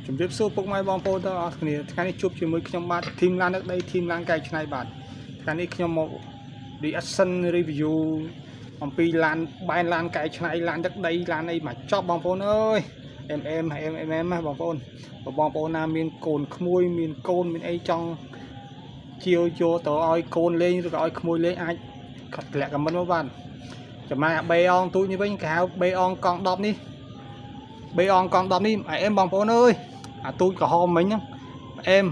ជំរាបសួរពុកម៉ែបងប្អូនទាំងអស់គ្នាថ្ងៃនេះជួបជាមួយខ្ញុំបាទធីមឡានដឹកដីធីមឡានកែច្នៃបាទថ្ងៃនេះខ្ញុំមក reaction review អំពីឡានបែនឡានកែច្នៃឡានដឹកដីឡានអីមកចប់បងប្អូនអើយអេមបងប្អូនបងប្អូនណាមានកូនក្មួយមានកូនមានអីចង់ជាវយកទៅឲ្យកូនលេងឬក៏ឲ្យក្មួយលេងអាចធ្លាក់ខមមិនមកបាទចំណែកអាបេអងទូចនេះវិញគេហៅបេអងកង់10នេះបេអងកង់10នេះអេមបងប្អូនអើយអាទូចក្រហមមិញហ្នឹងអេម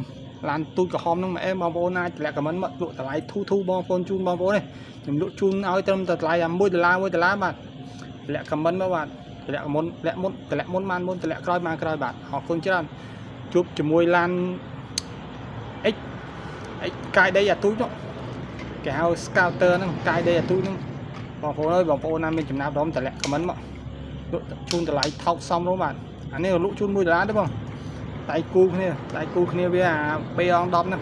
ឡានទូចក្រហមហ្នឹងអេមបងប្អូនអាចធ្លាក់ខមមិនមកលក់តម្លៃធូបងប្អូនជូនបងប្អូននេះខ្ញុំលក់ជូនឲ្យត្រឹមតែតម្លៃ$1បាទធ្លាក់ខមមិនមកបាទធ្លាក់មុនធ្លាក់មុនបានមុនធ្លាក់ក្រោយបានក្រោយបាទអរគុណច្រើនជួបជាមួយឡាន X កាយដីអាទូចនោះគេហៅ scooter ហ្នឹងកាយដីអាទូចហ្នឹងបងប្អូនអើយបងប្អូនណាមានចំណាប់អារម្មណ៍តម្លាក់ខមមិនមកលក់ជូនតម្លៃថោកសមរម្យបាទអានេះលក់ជូន$1ទេបងដៃគូគ្នាវាអាបេអង10ហ្នឹង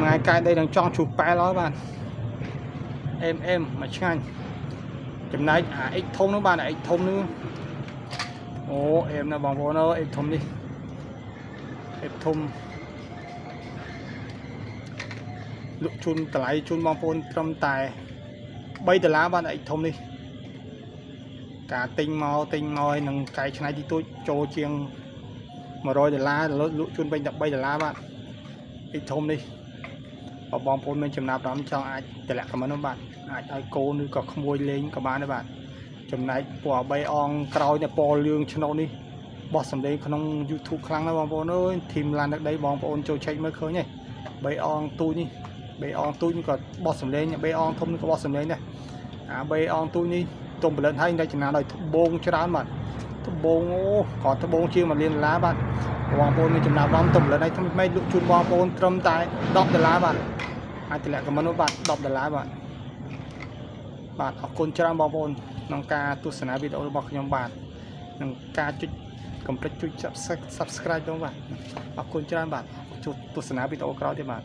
ថ្ងៃកាយដីនឹងចង់ជួបប៉ែលហើយបាទអេមមកឆ្ងាញ់ចំណែកអា X ធំនោះបាទអា X ធំនោះអូអេមណាបងប្អូនអើយ X ធំនេះ X ធំលក់ជូនតម្លៃជូនបងប្អូនត្រឹមតែ$3បាទអា X ធំនេះការទិញមកនឹងកែច្នៃទីទូចចូលជាង$100លក់ជូនវិញតែ$3បាទX ធំនេះបងប្អូនមានចំណាប់អារម្មណ៍ចង់អាចតម្លាក់ខមមិននោះបាទអាចឲ្យកូនឬក៏ក្មួយលេងក៏បានដែរបាទចំណែកពណ៌បេអងក្រោយនេះពណ៌លឿងឆ្នោតនេះបោះសម្លេងក្នុង YouTube ខ្លាំងណាស់បងប្អូនអើយធីមឡានដឹកដីបងប្អូនចូលឆែកមើលឃើញទេបេអងទូចនេះបេអងទូចនេះក៏បោះសម្លេងបេអងធំនេះក៏បោះសម្លេងដែរអាបេអងទូចនេះទុំផលិតឲ្យតែចំណាយដោយត្បូងច្រើនបាទត្បូងអូក៏ត្បូងជាង$1លានបាទបងប្អូនមានចំណាប់អារម្មណ៍ទុំផលិតឲ្យថ្មីលក់ជូនបងប្អូនត្រឹមតែ$10បាទអាចតម្លាក់ខមមិននោះបាទ$10បាទអរគុណច្រើនបងប្អូនក្នុងការទស្សនាវីដេអូរបស់ខ្ញុំបាទនិងការចុចកុំភ្លេចចុច Subscribe ផងបាទអរគុណច្រើនបាទជួបទស្សនាវីដេអូក្រោយទៀតបាទ